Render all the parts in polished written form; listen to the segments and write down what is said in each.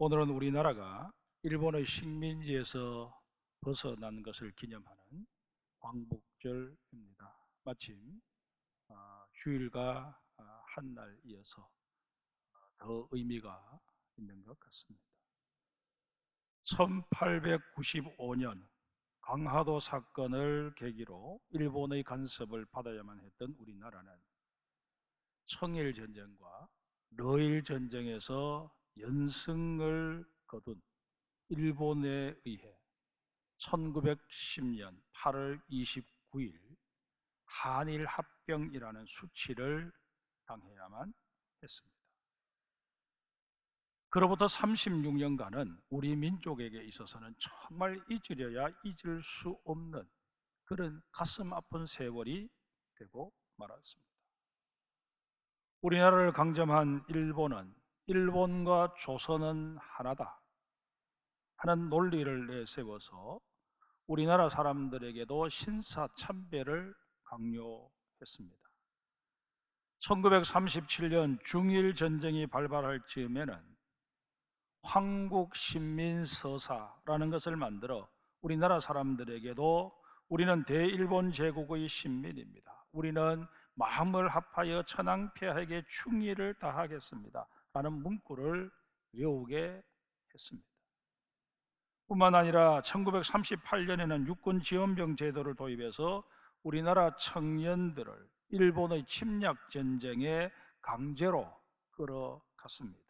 오늘은 우리나라가 일본의 식민지에서 벗어난 것을 기념하는 광복절입니다. 마침 주일과 한날 이어서 더 의미가 있는 것 같습니다. 1895년 강화도 사건을 계기로 일본의 간섭을 받아야만 했던 우리나라는 청일전쟁과 러일전쟁에서 연승을 거둔 일본에 의해 1910년 8월 29일 한일 합병이라는 수치를 당해야만 했습니다. 그로부터 36년간은 우리 민족에게 있어서는 정말 잊으려야 잊을 수 없는 그런 가슴 아픈 세월이 되고 말았습니다. 우리나라를 강점한 일본은 일본과 조선은 하나다 하는 논리를 내세워서 우리나라 사람들에게도 신사참배를 강요했습니다. 1937년 중일전쟁이 발발할 즈음에는 황국신민서사라는 것을 만들어 우리나라 사람들에게도 우리는 대일본 제국의 신민입니다. 우리는 마음을 합하여 천황폐하에게 충의를 다하겠습니다. 라는 문구를 외우게 했습니다. 뿐만 아니라 1938년에는 육군지원병 제도를 도입해서 우리나라 청년들을 일본의 침략전쟁에 강제로 끌어갔습니다.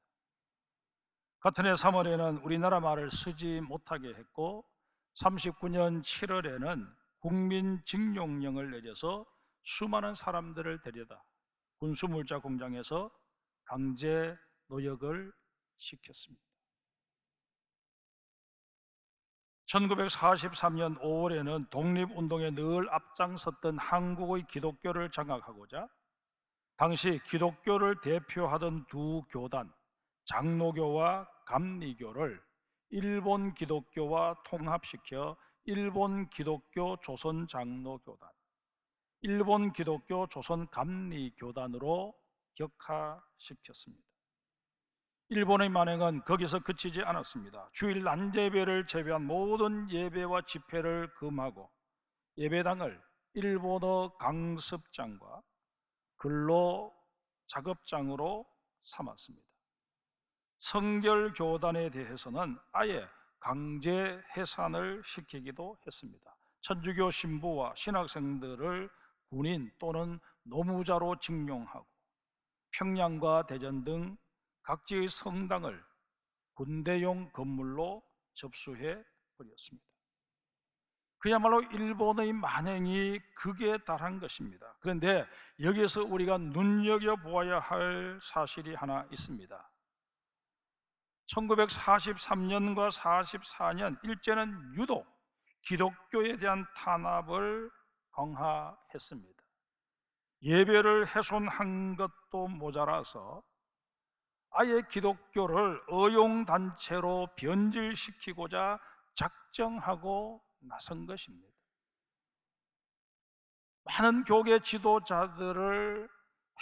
같은 해 3월에는 우리나라 말을 쓰지 못하게 했고 39년 7월에는 국민징용령을 내려서 수많은 사람들을 데려다 군수물자 공장에서 강제 노역을 시켰습니다. 1943년 5월에는 독립운동에 늘 앞장섰던 한국의 기독교를 장악하고자 당시 기독교를 대표하던 두 교단 장로교와 감리교를 일본 기독교와 통합시켜 일본 기독교 조선장로교단, 일본 기독교 조선감리교단으로 격하시켰습니다. 일본의 만행은 거기서 그치지 않았습니다. 주일 난제배를 제외한 모든 예배와 집회를 금하고 예배당을 일본어 강습장과 근로 작업장으로 삼았습니다. 성결교단에 대해서는 아예 강제 해산을 시키기도 했습니다. 천주교 신부와 신학생들을 군인 또는 노무자로 징용하고 평양과 대전 등 각지의 성당을 군대용 건물로 접수해 버렸습니다. 그야말로 일본의 만행이 극에 달한 것입니다. 그런데 여기서 우리가 눈여겨보아야 할 사실이 하나 있습니다. 1943년과 44년 일제는 유독 기독교에 대한 탄압을 강화했습니다. 예배를 훼손한 것도 모자라서 아예 기독교를 어용단체로 변질시키고자 작정하고 나선 것입니다. 많은 교계 지도자들을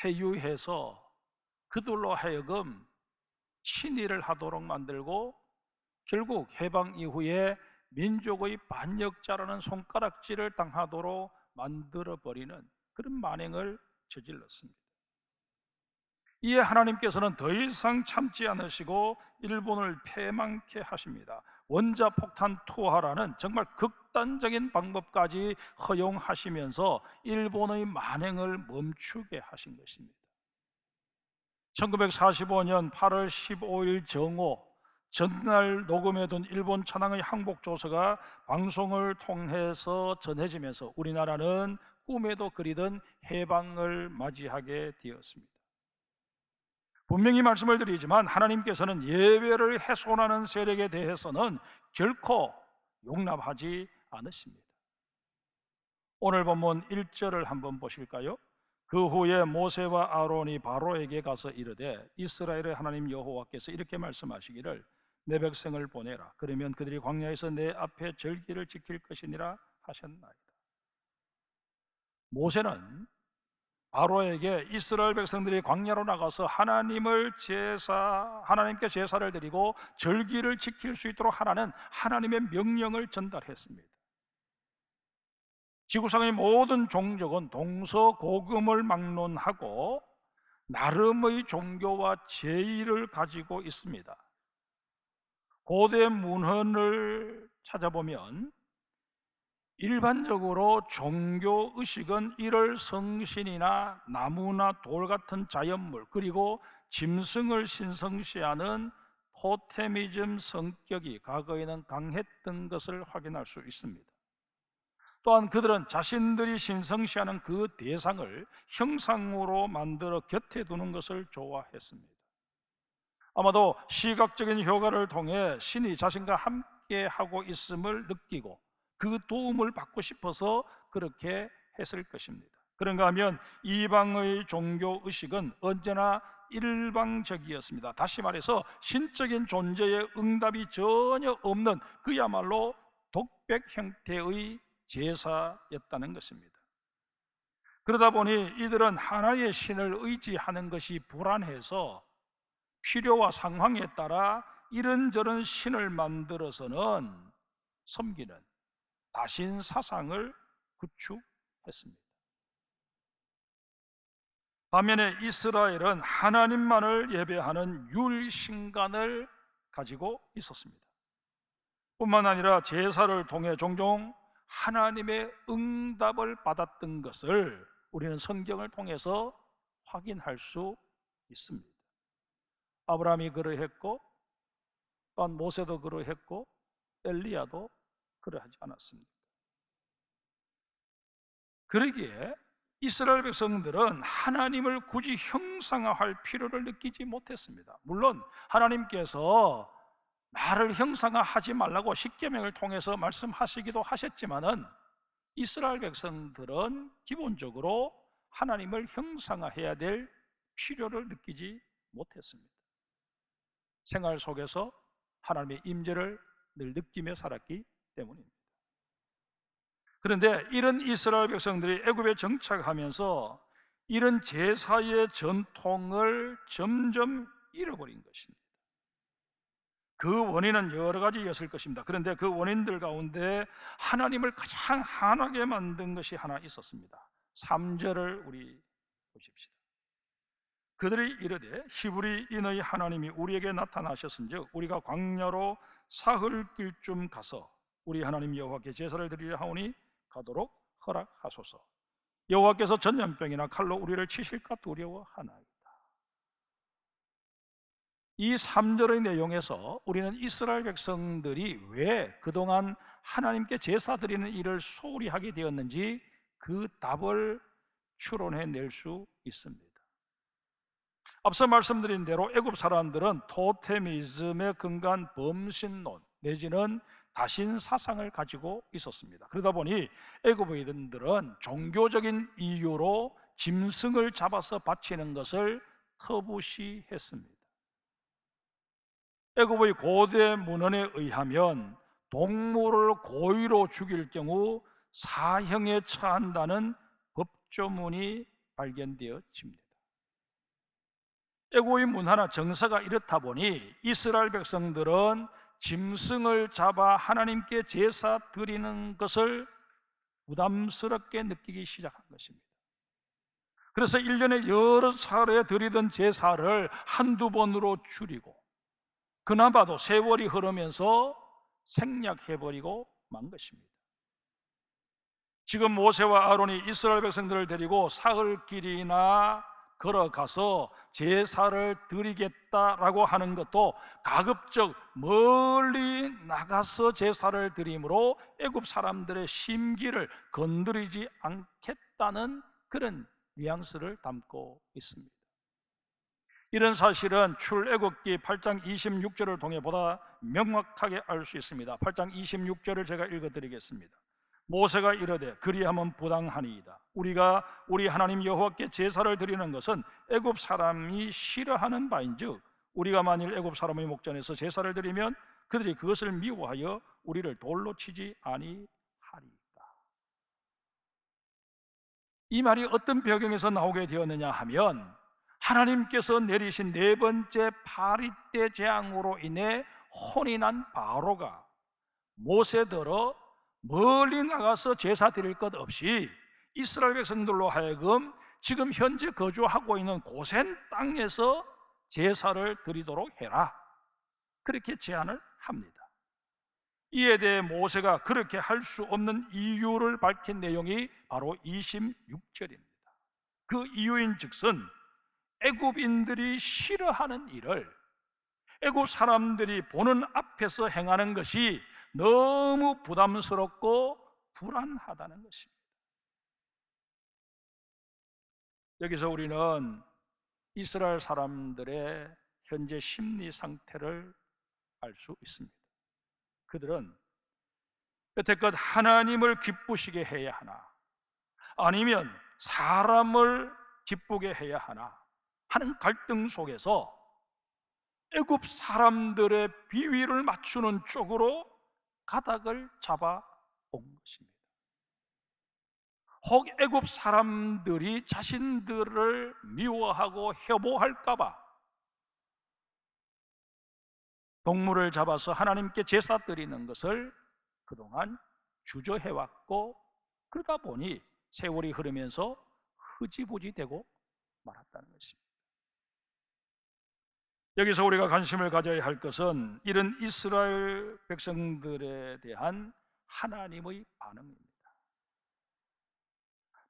회유해서 그들로 하여금 친일을 하도록 만들고 결국 해방 이후에 민족의 반역자라는 손가락질을 당하도록 만들어버리는 그런 만행을 저질렀습니다. 이에 하나님께서는 더 이상 참지 않으시고 일본을 패망케 하십니다. 원자폭탄 투하라는 정말 극단적인 방법까지 허용하시면서 일본의 만행을 멈추게 하신 것입니다. 1945년 8월 15일 정오 전날 녹음해둔 일본 천황의 항복조서가 방송을 통해서 전해지면서 우리나라는 꿈에도 그리던 해방을 맞이하게 되었습니다. 분명히 말씀을 드리지만 하나님께서는 예배를 훼손하는 세력에 대해서는 결코 용납하지 않으십니다. 오늘 본문 1절을 한번 보실까요? 그 후에 모세와 아론이 바로에게 가서 이르되 이스라엘의 하나님 여호와께서 이렇게 말씀하시기를 내 백성을 보내라. 그러면 그들이 광야에서 내 앞에 절기를 지킬 것이니라 하셨나이다. 모세는 바로에게 이스라엘 백성들이 광야로 나가서 하나님께 제사를 드리고 절기를 지킬 수 있도록 하라는 하나님의 명령을 전달했습니다. 지구상의 모든 종족은 동서고금을 막론하고 나름의 종교와 제의를 가지고 있습니다. 고대 문헌을 찾아보면 일반적으로 종교 의식은 이를 성신이나 나무나 돌 같은 자연물, 그리고 짐승을 신성시하는 토테미즘 성격이 과거에는 강했던 것을 확인할 수 있습니다. 또한 그들은 자신들이 신성시하는 그 대상을 형상으로 만들어 곁에 두는 것을 좋아했습니다. 아마도 시각적인 효과를 통해 신이 자신과 함께 하고 있음을 느끼고 그 도움을 받고 싶어서 그렇게 했을 것입니다. 그런가 하면 이방의 종교 의식은 언제나 일방적이었습니다. 다시 말해서 신적인 존재의 응답이 전혀 없는 그야말로 독백 형태의 제사였다는 것입니다. 그러다 보니 이들은 하나의 신을 의지하는 것이 불안해서 필요와 상황에 따라 이런저런 신을 만들어서는 섬기는 다신 사상을 구축했습니다. 반면에 이스라엘은 하나님만을 예배하는 율신간을 가지고 있었습니다. 뿐만 아니라 제사를 통해 종종 하나님의 응답을 받았던 것을 우리는 성경을 통해서 확인할 수 있습니다. 아브라함이 그러했고, 또한 모세도 그러했고, 엘리야도 그러하지 않았습니까? 그러기에 이스라엘 백성들은 하나님을 굳이 형상화할 필요를 느끼지 못했습니다. 물론 하나님께서 나를 형상화하지 말라고 십계명을 통해서 말씀하시기도 하셨지만은 이스라엘 백성들은 기본적으로 하나님을 형상화해야 될 필요를 느끼지 못했습니다. 생활 속에서 하나님의 임재를 늘 느끼며 살았기 때문입니다. 그런데 이런 이스라엘 백성들이 애굽에 정착하면서 이런 제사의 전통을 점점 잃어버린 것입니다. 그 원인은 여러 가지였을 것입니다. 그런데 그 원인들 가운데 하나님을 가장 환하게 만든 것이 하나 있었습니다. 3절을 우리 보십시다. 그들이 이르되 히브리인의 하나님이 우리에게 나타나셨은즉 우리가 광야로 사흘길쯤 가서 우리 하나님 여호와께 제사를 드리려 하오니 가도록 허락하소서. 여호와께서 전염병이나 칼로 우리를 치실까 두려워하나이다. 이 3절의 내용에서 우리는 이스라엘 백성들이 왜 그동안 하나님께 제사 드리는 일을 소홀히 하게 되었는지 그 답을 추론해낼 수 있습니다. 앞서 말씀드린 대로 애굽 사람들은 토테미즘에 근거한 범신론 내지는 다신 사상을 가지고 있었습니다. 그러다 보니 애굽인들은 종교적인 이유로 짐승을 잡아서 바치는 것을 터부시했습니다. 애굽의 고대 문헌에 의하면 동물을 고의로 죽일 경우 사형에 처한다는 법조문이 발견되어집니다. 애굽의 문화나 정서가 이렇다 보니 이스라엘 백성들은 짐승을 잡아 하나님께 제사 드리는 것을 부담스럽게 느끼기 시작한 것입니다. 그래서 1년에 여러 차례 드리던 제사를 한두 번으로 줄이고 그나마도 세월이 흐르면서 생략해버리고 만 것입니다. 지금 모세와 아론이 이스라엘 백성들을 데리고 사흘길이나 걸어가서 제사를 드리겠다라고 하는 것도 가급적 멀리 나가서 제사를 드림으로 애굽 사람들의 심기를 건드리지 않겠다는 그런 뉘앙스를 담고 있습니다. 이런 사실은 출애굽기 8장 26절을 통해 보다 명확하게 알 수 있습니다. 8장 26절을 제가 읽어드리겠습니다. 모세가 이르되 그리하면 부당하니이다. 우리가 우리 하나님 여호와께 제사를 드리는 것은 애굽 사람이 싫어하는 바인즉 우리가 만일 애굽 사람의 목전에서 제사를 드리면 그들이 그것을 미워하여 우리를 돌로 치지 아니하리이다. 이 말이 어떤 배경에서 나오게 되었느냐 하면, 하나님께서 내리신 네 번째 파리 때 재앙으로 인해 혼이 난 바로가 모세더러 멀리 나가서 제사 드릴 것 없이 이스라엘 백성들로 하여금 지금 현재 거주하고 있는 고센 땅에서 제사를 드리도록 해라, 그렇게 제안을 합니다. 이에 대해 모세가 그렇게 할 수 없는 이유를 밝힌 내용이 바로 26절입니다. 그 이유인 즉슨 애굽인들이 싫어하는 일을 애굽 사람들이 보는 앞에서 행하는 것이 너무 부담스럽고 불안하다는 것입니다. 여기서 우리는 이스라엘 사람들의 현재 심리 상태를 알 수 있습니다. 그들은 여태껏 하나님을 기쁘시게 해야 하나, 아니면 사람을 기쁘게 해야 하나 하는 갈등 속에서 애굽 사람들의 비위를 맞추는 쪽으로 가닥을 잡아 온 것입니다. 혹 애굽 사람들이 자신들을 미워하고 혐오할까 봐 동물을 잡아서 하나님께 제사 드리는 것을 그동안 주저해왔고, 그러다 보니 세월이 흐르면서 흐지부지 되고 말았다는 것입니다. 여기서 우리가 관심을 가져야 할 것은 이런 이스라엘 백성들에 대한 하나님의 반응입니다.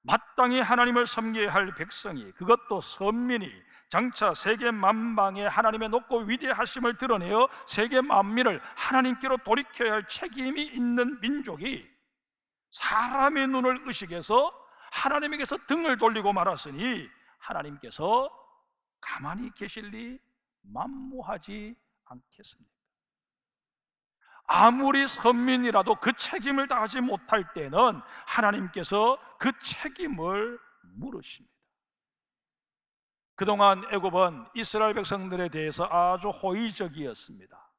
마땅히 하나님을 섬겨야 할 백성이, 그것도 선민이 장차 세계 만방에 하나님의 높고 위대하심을 드러내어 세계 만민을 하나님께로 돌이켜야 할 책임이 있는 민족이 사람의 눈을 의식해서 하나님에게서 등을 돌리고 말았으니 하나님께서 가만히 계실 리 만무하지 않겠습니까? 아무리 선민이라도 그 책임을 다하지 못할 때는 하나님께서 그 책임을 물으십니다. 그동안 애굽은 이스라엘 백성들에 대해서 아주 호의적이었습니다.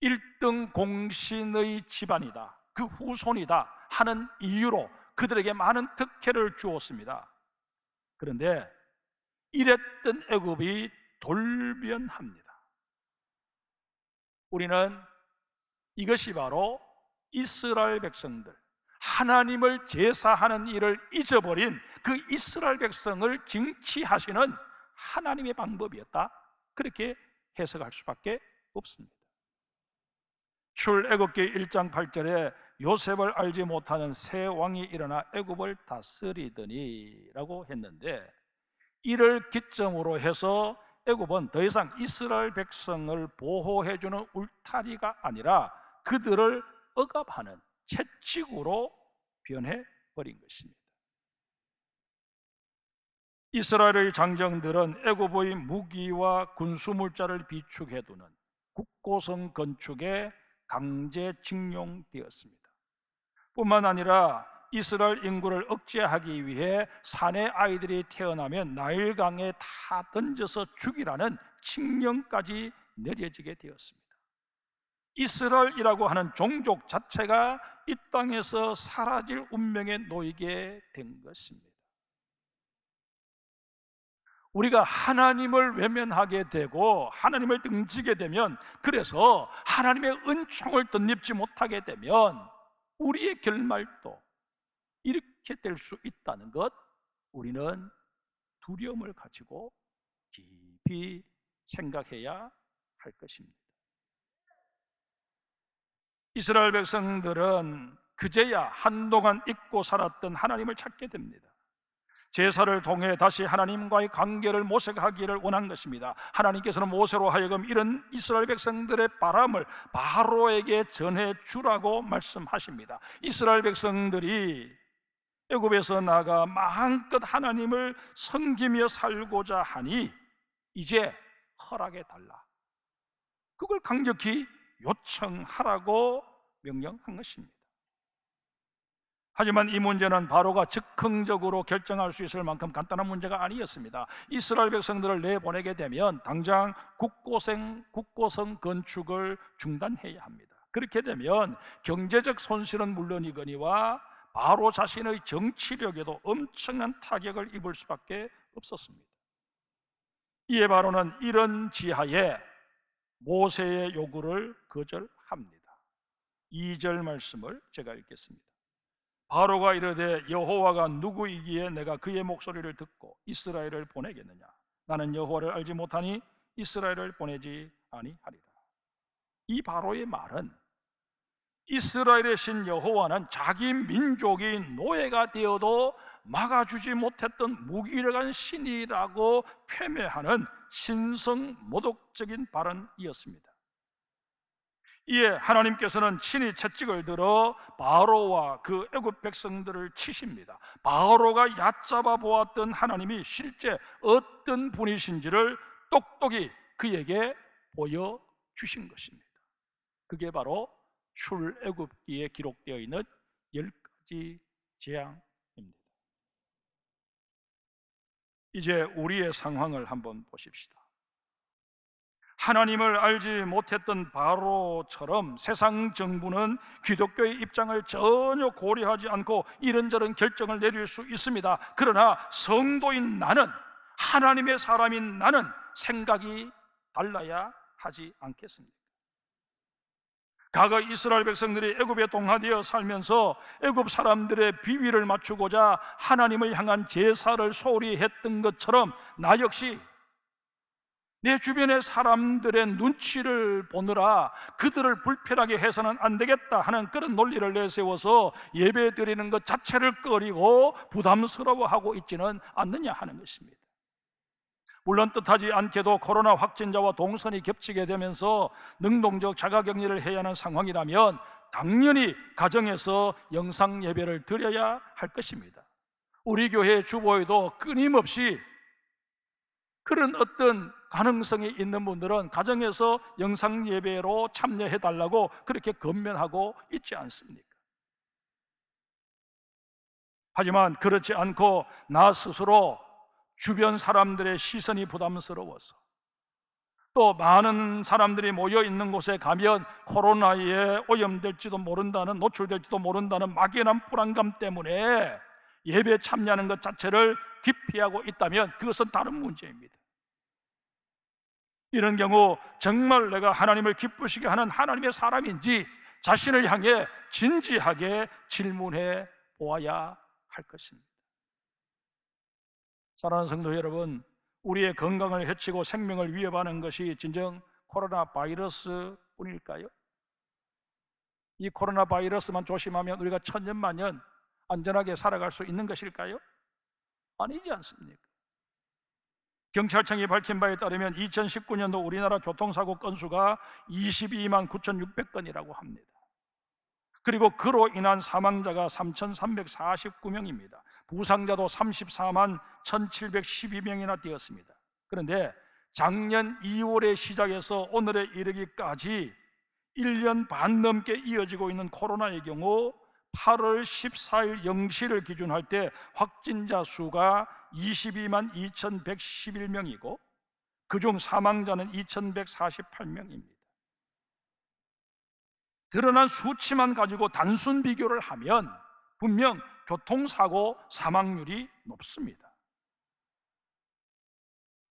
1등 공신의 집안이다, 그 후손이다 하는 이유로 그들에게 많은 특혜를 주었습니다. 그런데 이랬던 애굽이 돌변합니다. 우리는 이것이 바로 이스라엘 백성들, 하나님을 제사하는 일을 잊어버린 그 이스라엘 백성을 징치하시는 하나님의 방법이었다, 그렇게 해석할 수밖에 없습니다. 출애굽기 1장 8절에 요셉을 알지 못하는 새 왕이 일어나 애굽을 다스리더니 라고 했는데, 이를 기점으로 해서 애굽은 더 이상 이스라엘 백성을 보호해주는 울타리가 아니라 그들을 억압하는 채찍으로 변해버린 것입니다. 이스라엘의 장정들은 애굽의 무기와 군수물자를 비축해두는 국고성 건축에 강제징용되었습니다. 뿐만 아니라 이스라엘 인구를 억제하기 위해 사내 아이들이 태어나면 나일강에 다 던져서 죽이라는 칙령까지 내려지게 되었습니다. 이스라엘이라고 하는 종족 자체가 이 땅에서 사라질 운명에 놓이게 된 것입니다. 우리가 하나님을 외면하게 되고 하나님을 등지게 되면, 그래서 하나님의 은총을 덧입지 못하게 되면 우리의 결말도 이렇게 될 수 있다는 것, 우리는 두려움을 가지고 깊이 생각해야 할 것입니다. 이스라엘 백성들은 그제야 한동안 잊고 살았던 하나님을 찾게 됩니다. 제사를 통해 다시 하나님과의 관계를 모색하기를 원한 것입니다. 하나님께서는 모세로 하여금 이런 이스라엘 백성들의 바람을 바로에게 전해주라고 말씀하십니다. 이스라엘 백성들이 애굽에서 나가 마음껏 하나님을 섬기며 살고자 하니 이제 허락해 달라, 그걸 강력히 요청하라고 명령한 것입니다. 하지만 이 문제는 바로가 즉흥적으로 결정할 수 있을 만큼 간단한 문제가 아니었습니다. 이스라엘 백성들을 내보내게 되면 당장 국고성 건축을 중단해야 합니다. 그렇게 되면 경제적 손실은 물론이거니와 바로 자신의 정치력에도 엄청난 타격을 입을 수밖에 없었습니다. 이에 바로는 이런 지하에 모세의 요구를 거절합니다. 2절 말씀을 제가 읽겠습니다. 바로가 이르되 여호와가 누구이기에 내가 그의 목소리를 듣고 이스라엘을 보내겠느냐? 나는 여호와를 알지 못하니 이스라엘을 보내지 아니하리라. 이 바로의 말은 이스라엘의 신 여호와는 자기 민족이 노예가 되어도 막아주지 못했던 무기력한 신이라고 폄훼하는 신성 모독적인 발언이었습니다. 이에 하나님께서는 친히 채찍을 들어 바로와 그 애굽 백성들을 치십니다. 바로가 얕잡아 보았던 하나님이 실제 어떤 분이신지를 똑똑히 그에게 보여주신 것입니다. 그게 바로 출애굽기에 기록되어 있는 10가지 재앙입니다. 이제 우리의 상황을 한번 보십시다. 하나님을 알지 못했던 바로처럼 세상 정부는 기독교의 입장을 전혀 고려하지 않고 이런저런 결정을 내릴 수 있습니다. 그러나 성도인 나는, 하나님의 사람인 나는 생각이 달라야 하지 않겠습니까? 과거 이스라엘 백성들이 애굽에 동화되어 살면서 애굽 사람들의 비위를 맞추고자 하나님을 향한 제사를 소홀히 했던 것처럼 나 역시 내 주변의 사람들의 눈치를 보느라 그들을 불편하게 해서는 안 되겠다 하는 그런 논리를 내세워서 예배 드리는 것 자체를 꺼리고 부담스러워하고 있지는 않느냐 하는 것입니다. 물론 뜻하지 않게도 코로나 확진자와 동선이 겹치게 되면서 능동적 자가격리를 해야 하는 상황이라면 당연히 가정에서 영상 예배를 드려야 할 것입니다. 우리 교회 주보에도 끊임없이 그런 어떤 가능성이 있는 분들은 가정에서 영상 예배로 참여해 달라고 그렇게 권면하고 있지 않습니까? 하지만 그렇지 않고 나 스스로 주변 사람들의 시선이 부담스러워서 또 많은 사람들이 모여 있는 곳에 가면 코로나에 오염될지도 모른다는, 노출될지도 모른다는 막연한 불안감 때문에 예배 참여하는 것 자체를 기피하고 있다면 그것은 다른 문제입니다. 이런 경우 정말 내가 하나님을 기쁘시게 하는 하나님의 사람인지 자신을 향해 진지하게 질문해 보아야 할 것입니다. 사랑하는 성도 여러분, 우리의 건강을 해치고 생명을 위협하는 것이 진정 코로나 바이러스 뿐일까요? 이 코로나 바이러스만 조심하면 우리가 천년만년 안전하게 살아갈 수 있는 것일까요? 아니지 않습니까? 경찰청이 밝힌 바에 따르면 2019년도 우리나라 교통사고 건수가 22만 9,600건이라고 합니다. 그리고 그로 인한 사망자가 3,349명입니다. 부상자도 34만 1,712명이나 되었습니다. 그런데 작년 2월에 시작해서 오늘에 이르기까지 1년 반 넘게 이어지고 있는 코로나의 경우 8월 14일 0시를 기준할 때 확진자 수가 22만 2,111명이고 그중 사망자는 2,148명입니다. 드러난 수치만 가지고 단순 비교를 하면 분명 교통사고 사망률이 높습니다.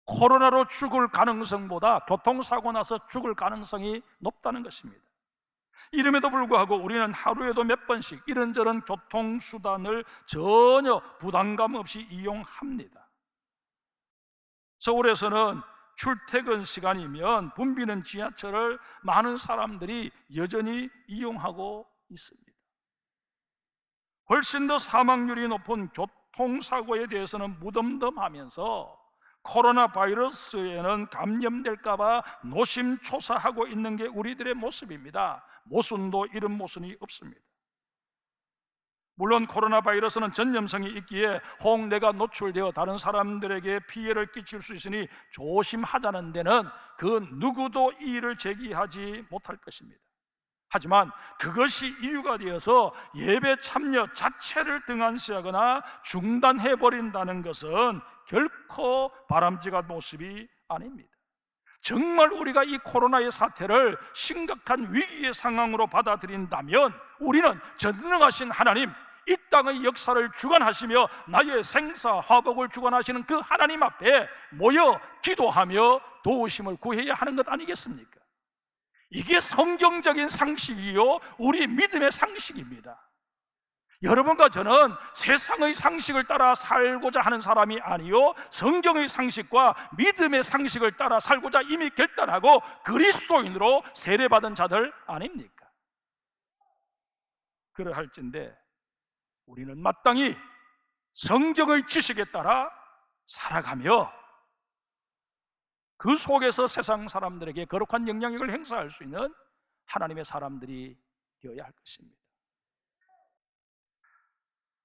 코로나로 죽을 가능성보다 교통사고 나서 죽을 가능성이 높다는 것입니다. 이름에도 불구하고 우리는 하루에도 몇 번씩 이런저런 교통수단을 전혀 부담감 없이 이용합니다. 서울에서는 출퇴근 시간이면 붐비는 지하철을 많은 사람들이 여전히 이용하고 있습니다. 훨씬 더 사망률이 높은 교통사고에 대해서는 무덤덤하면서 코로나 바이러스에는 감염될까 봐 노심초사하고 있는 게 우리들의 모습입니다. 모순도 이런 모순이 없습니다. 물론 코로나 바이러스는 전염성이 있기에 혹 내가 노출되어 다른 사람들에게 피해를 끼칠 수 있으니 조심하자는 데는 그 누구도 이의를 제기하지 못할 것입니다. 하지만 그것이 이유가 되어서 예배 참여 자체를 등한시하거나 중단해버린다는 것은 결코 바람직한 모습이 아닙니다. 정말 우리가 이 코로나의 사태를 심각한 위기의 상황으로 받아들인다면 우리는 전능하신 하나님, 이 땅의 역사를 주관하시며 나의 생사화복을 주관하시는 그 하나님 앞에 모여 기도하며 도우심을 구해야 하는 것 아니겠습니까? 이게 성경적인 상식이요, 우리 믿음의 상식입니다. 여러분과 저는 세상의 상식을 따라 살고자 하는 사람이 아니요, 성경의 상식과 믿음의 상식을 따라 살고자 이미 결단하고 그리스도인으로 세례받은 자들 아닙니까? 그러할진대 우리는 마땅히 성경의 지식에 따라 살아가며 그 속에서 세상 사람들에게 거룩한 영향력을 행사할 수 있는 하나님의 사람들이 되어야 할 것입니다.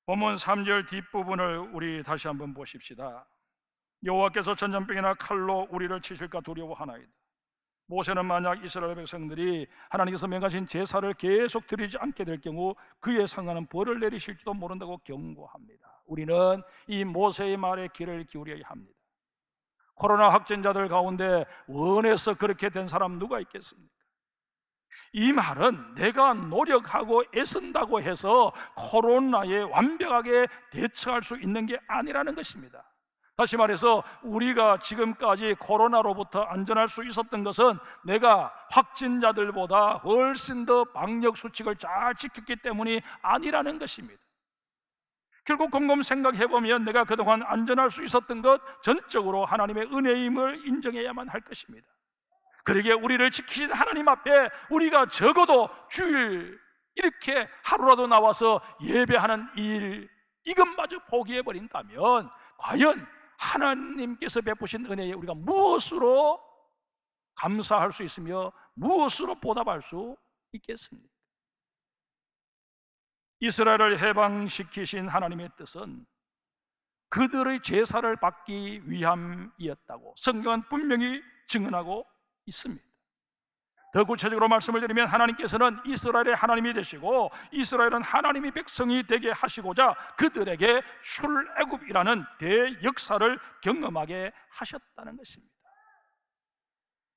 본문 3절 뒷부분을 우리 다시 한번 보십시다. 여호와께서 전염병이나 칼로 우리를 치실까 두려워하나이다. 모세는 만약 이스라엘 백성들이 하나님께서 명하신 제사를 계속 드리지 않게 될 경우 그에 상하는 벌을 내리실지도 모른다고 경고합니다. 우리는 이 모세의 말에 귀를 기울여야 합니다. 코로나 확진자들 가운데 원해서 그렇게 된 사람 누가 있겠습니까? 이 말은 내가 노력하고 애쓴다고 해서 코로나에 완벽하게 대처할 수 있는 게 아니라는 것입니다. 다시 말해서 우리가 지금까지 코로나로부터 안전할 수 있었던 것은 내가 확진자들보다 훨씬 더 방역 수칙을 잘 지켰기 때문이 아니라는 것입니다. 결국 곰곰 생각해보면 내가 그동안 안전할 수 있었던 것 전적으로 하나님의 은혜임을 인정해야만 할 것입니다. 그러기에 우리를 지키신 하나님 앞에 우리가 적어도 주일 이렇게 하루라도 나와서 예배하는 일, 이것마저 포기해버린다면 과연 하나님께서 베푸신 은혜에 우리가 무엇으로 감사할 수 있으며 무엇으로 보답할 수 있겠습니까? 이스라엘을 해방시키신 하나님의 뜻은 그들의 제사를 받기 위함이었다고 성경은 분명히 증언하고 있습니다. 더 구체적으로 말씀을 드리면 하나님께서는 이스라엘의 하나님이 되시고 이스라엘은 하나님의 백성이 되게 하시고자 그들에게 출애굽이라는 대역사를 경험하게 하셨다는 것입니다.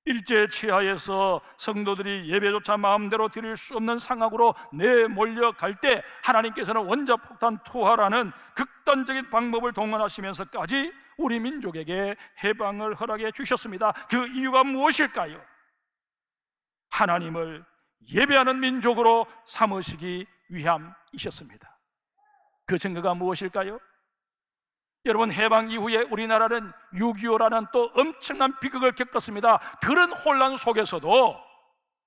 일제 치하에서 성도들이 예배조차 마음대로 드릴 수 없는 상황으로 내몰려갈 때 하나님께서는 원자폭탄 투하라는 극단적인 방법을 동원하시면서까지 우리 민족에게 해방을 허락해 주셨습니다. 그 이유가 무엇일까요? 하나님을 예배하는 민족으로 삼으시기 위함이셨습니다. 그 증거가 무엇일까요? 여러분, 해방 이후에 우리나라는 6.25라는 또 엄청난 비극을 겪었습니다. 그런 혼란 속에서도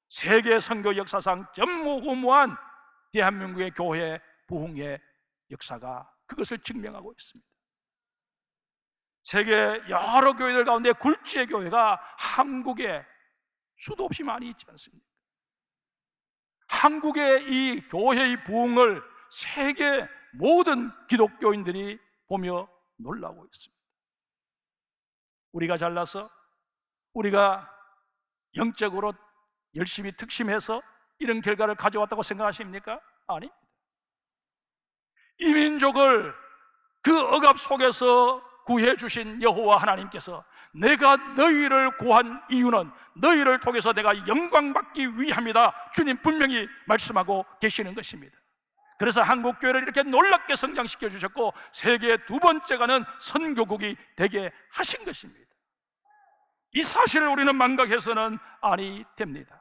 세계 선교 역사상 전무후무한 대한민국의 교회 부흥의 역사가 그것을 증명하고 있습니다. 세계 여러 교회들 가운데 굴지의 교회가 한국에 수도 없이 많이 있지 않습니까? 한국의 이 교회의 부흥을 세계 모든 기독교인들이 보며 놀라고 있습니다. 우리가 잘나서 우리가 영적으로 열심히 특심해서 이런 결과를 가져왔다고 생각하십니까? 아닙니다. 이 민족을 그 억압 속에서 구해주신 여호와 하나님께서 내가 너희를 구한 이유는 너희를 통해서 내가 영광받기 위함이다, 주님 분명히 말씀하고 계시는 것입니다. 그래서 한국교회를 이렇게 놀랍게 성장시켜 주셨고 세계 두 번째 가는 선교국이 되게 하신 것입니다. 이 사실을 우리는 망각해서는 아니 됩니다.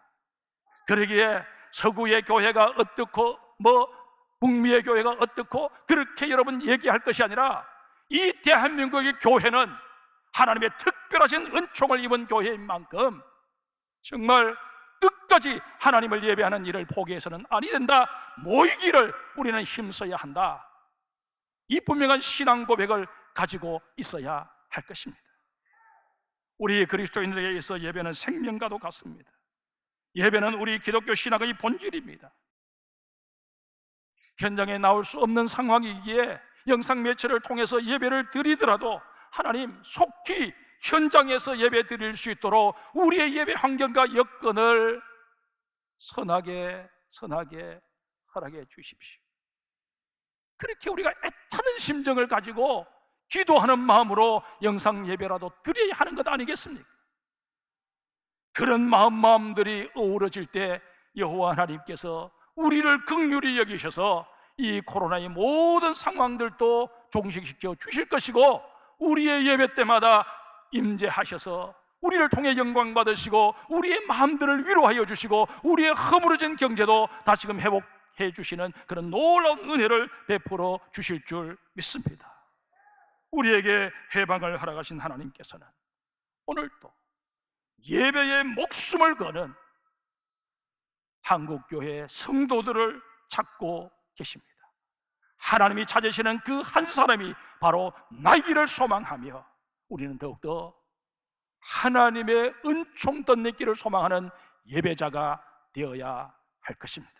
그러기에 서구의 교회가 어떻고 북미의 교회가 어떻고 그렇게 여러분 얘기할 것이 아니라 이 대한민국의 교회는 하나님의 특별하신 은총을 입은 교회인 만큼 정말 끝까지 하나님을 예배하는 일을 포기해서는 아니 된다. 모이기를 우리는 힘써야 한다. 이 분명한 신앙 고백을 가지고 있어야 할 것입니다. 우리 그리스도인들에게 있어 예배는 생명과도 같습니다. 예배는 우리 기독교 신앙의 본질입니다. 현장에 나올 수 없는 상황이기에 영상 매체를 통해서 예배를 드리더라도 하나님 속히 현장에서 예배 드릴 수 있도록 우리의 예배 환경과 여건을 선하게 허락해 주십시오. 그렇게 우리가 애타는 심정을 가지고 기도하는 마음으로 영상 예배라도 드려야 하는 것 아니겠습니까? 그런 마음들이 어우러질 때 여호와 하나님께서 우리를 긍휼히 여기셔서 이 코로나의 모든 상황들도 종식시켜 주실 것이고, 우리의 예배 때마다 임재하셔서 우리를 통해 영광 받으시고 우리의 마음들을 위로하여 주시고 우리의 허물어진 경제도 다시금 회복해 주시는 그런 놀라운 은혜를 베풀어 주실 줄 믿습니다. 우리에게 해방을 허락하신 하나님께서는 오늘도 예배에 목숨을 거는 한국교회 성도들을 찾고 계십니다. 하나님이 찾으시는 그 한 사람이 바로 나이기를 소망하며 우리는 더욱더 하나님의 은총 덧내기를 소망하는 예배자가 되어야 할 것입니다.